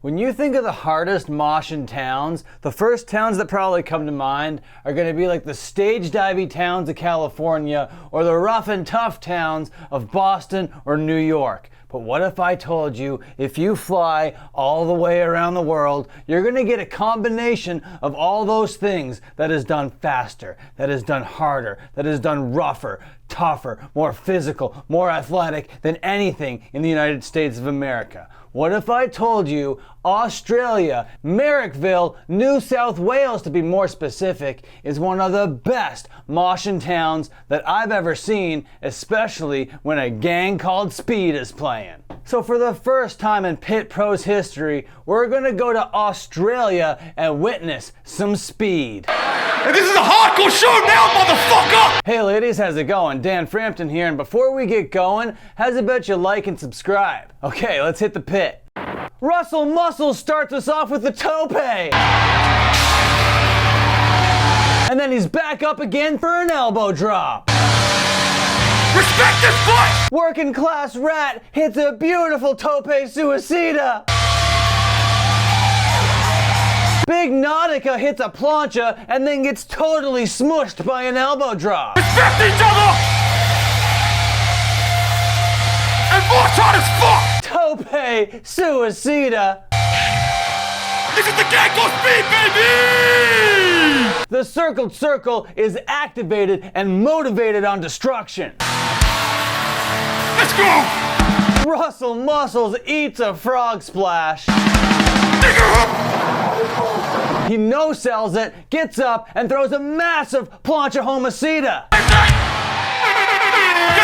When you think of the hardest moshin' towns, the first towns that probably come to mind are going to be like the stage-divey towns of California or the rough and tough towns of Boston or New York. But what if I told you if you fly all the way around the world, you're going to get a combination of all those things that is done faster, that is done harder, that is done rougher, tougher, more physical, more athletic than anything in the United States of America? What if I told you Australia, Marrickville, New South Wales to be more specific, is one of the best moshin' towns that I've ever seen, especially when a gang called Speed is playing. So for the first time in Pit Pro's history, we're gonna go to Australia and witness some speed. And this is a hardcore show now, motherfucker! Hey ladies, how's it going? Dan Frampton here, and before we get going, how's it bet you like and subscribe? Okay, let's hit the pit. Russell Muscle starts us off with the tope. And then he's back up again for an elbow drop. Respect this fight! Working Class Rat hits a beautiful tope suicida. Big Nautica hits a plancha and then gets totally smushed by an elbow drop. Respect each other! And Mosh hard as fuck! Tope suicida. This is the gang called Speed, baby! The circled circle is activated and motivated on destruction. Let's go! Russell Muscles eats a frog splash. He no-sells it, gets up, and throws a massive plancha homicida. Get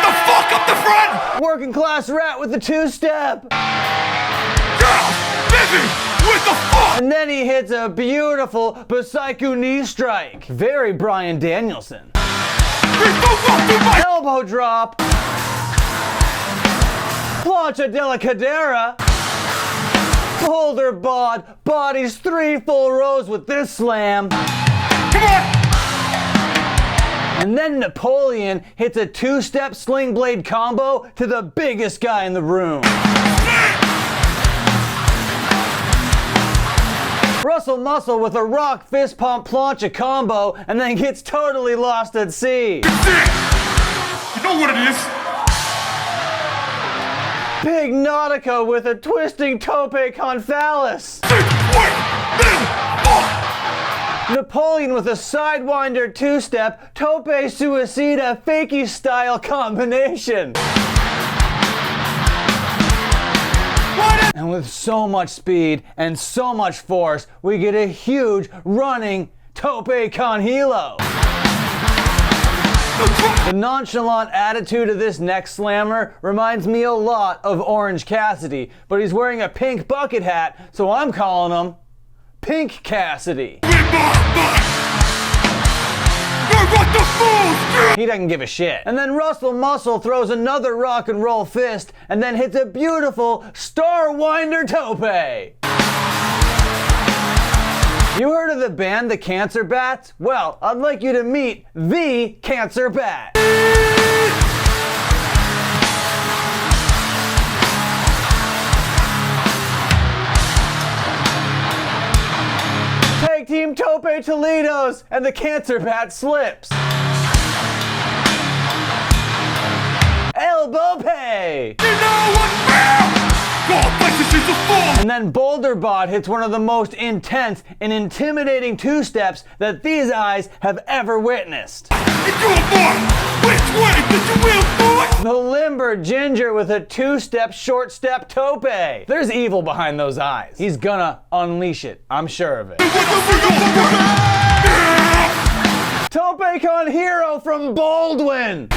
the fuck up the front! Working Class Rat with the two-step. Yeah, baby! With the fuck! And then he hits a beautiful Basiku knee strike. Very Bryan Danielson. Elbow drop. Plancha de la cadera. Boulder bod bodies 3 full rows with this slam. Come on! And then Napoleon hits a 2-step sling blade combo to the biggest guy in the room. Russell Muscle with a rock fist pump plancha combo and then gets totally lost at sea. You know what it is? Big Nautica with a twisting tope confalis. Napoleon with a sidewinder 2-step tope suicida fakie style combination. And with so much speed and so much force, we get a huge running tope con hilo. The nonchalant attitude of this neck slammer reminds me a lot of Orange Cassidy, but he's wearing a pink bucket hat, so I'm calling him Pink Cassidy. He doesn't give a shit. And then Russell Muscle throws another rock and roll fist and then hits a beautiful Star Winder tope. You heard of the band The Cancer Bats? Well, I'd like you to meet the Cancer Bat. Tag team Tope Toledos and the Cancer Bat slips. Elbow pay. You know what, man? And then Boulder Bot hits one of the most intense and intimidating 2-steps that these eyes have ever witnessed. The Limber Ginger with a 2-step short step tope. There's evil behind those eyes. He's gonna unleash it, I'm sure of it. Tope Con Hero from Baldwin.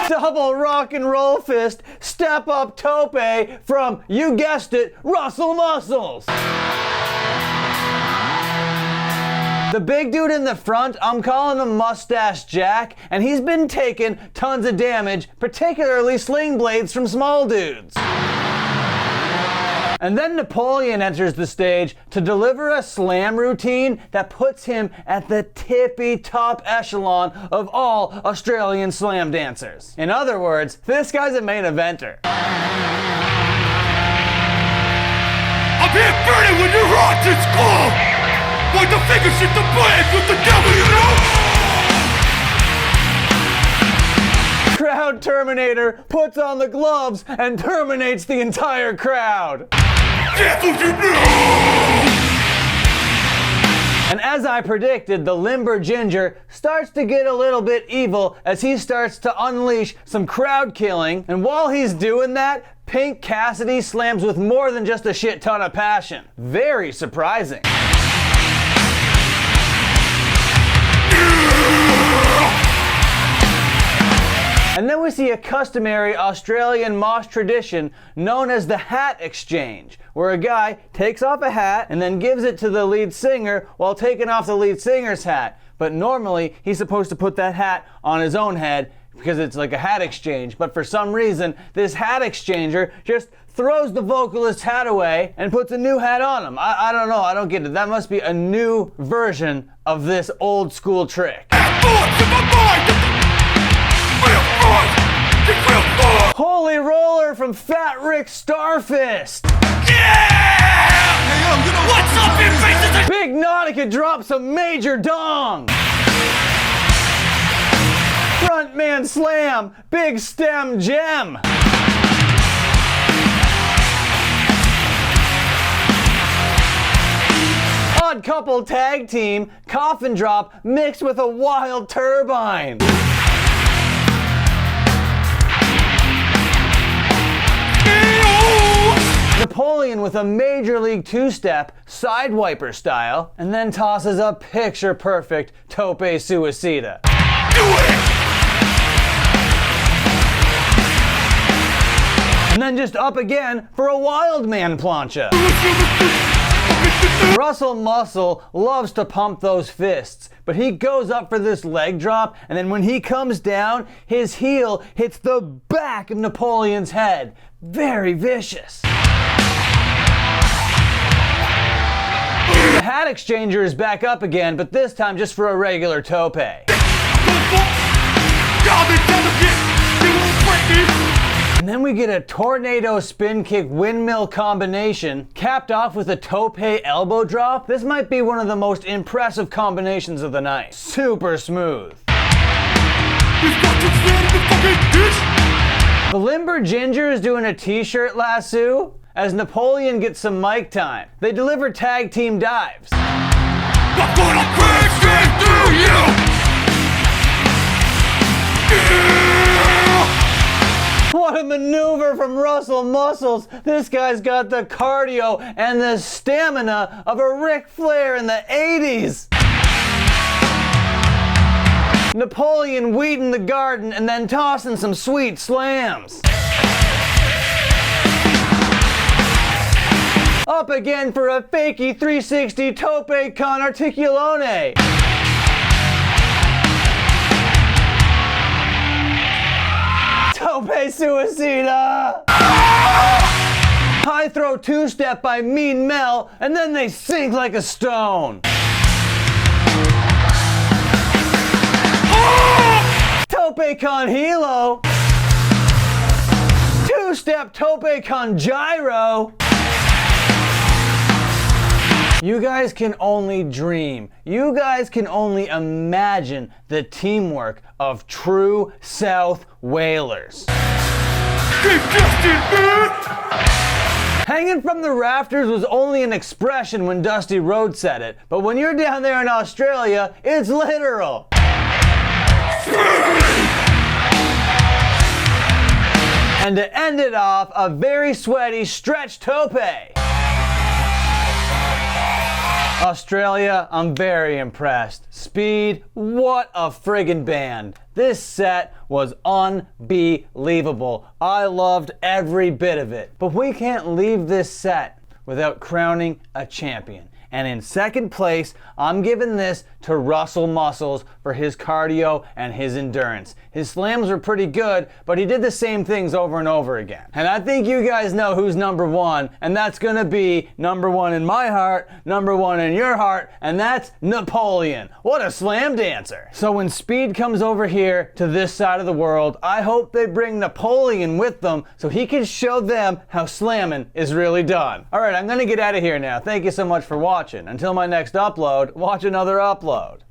Double rock and roll fist, step up tope from, you guessed it, Russell Muscles. The big dude in the front, I'm calling him Mustache Jack, and he's been taking tons of damage, particularly sling blades from small dudes. And then Napoleon enters the stage to deliver a slam routine that puts him at the tippy top echelon of all Australian slam dancers. In other words, this guy's a main eventer. Here burning when you're hot and cold. Like the fingers hit the blade with the devil, you know. Crowd Terminator puts on the gloves and terminates the entire crowd. Devil, you know. And as I predicted, the Limber Ginger starts to get a little bit evil as he starts to unleash some crowd killing. And while he's doing that, Pink Cassidy slams with more than just a shit ton of passion. Very surprising. And then we see a customary Australian mosh tradition known as the hat exchange, where a guy takes off a hat and then gives it to the lead singer while taking off the lead singer's hat. But normally he's supposed to put that hat on his own head because it's like a hat exchange. But for some reason, this hat exchanger just throws the vocalist's hat away and puts a new hat on him. I don't know, I don't get it. That must be a new version of this old school trick. Holy roller from Fat Rick Starfist! Yeah! Hey, yo, you know what's up, your faces? Big Nautica drops a major dong! Frontman slam, big stem gem! Odd couple tag team, coffin drop mixed with a wild turbine. Napoleon with a Major League two-step, sidewiper style, and then tosses a picture-perfect tope suicida. Do it! And then just up again for a wild man plancha. Russell Muscle loves to pump those fists, but he goes up for this leg drop, and then when he comes down, his heel hits the back of Napoleon's head. Very vicious. The hat exchanger is back up again, but this time just for a regular tope. And then we get a tornado spin kick windmill combination, capped off with a tope elbow drop. This might be one of the most impressive combinations of the night. Super smooth. The Limber Ginger is doing a t-shirt lasso as Napoleon gets some mic time. They deliver tag team dives. I'm gonna crash straight through you! What a maneuver from Russell Muscles. This guy's got the cardio and the stamina of a Ric Flair in the 80s. Napoleon weeding the garden and then tossing some sweet slams. Up again for a fakey 360 tope con articulone. Tope suicida! High throw two-step by Mean Mel, and then they sink like a stone. Tope con hilo. Two-step tope con gyro. You guys can only dream. You guys can only imagine the teamwork of true South Whalers. Hanging from the rafters was only an expression when Dusty Rhodes said it, but when you're down there in Australia, it's literal. And to end it off, a very sweaty stretch tope. Australia, I'm very impressed. Speed, what a friggin' band. This set was unbelievable. I loved every bit of it. But we can't leave this set without crowning a champion. And in second place, I'm giving this to Russell Muscles for his cardio and his endurance. His slams were pretty good, but he did the same things over and over again. And I think you guys know who's number one, and that's gonna be number one in my heart, number one in your heart, and that's Napoleon. What a slam dancer. So when Speed comes over here to this side of the world, I hope they bring Napoleon with them so he can show them how slamming is really done. All right, I'm gonna get out of here now. Thank you so much for watching. Until my next upload, watch another upload.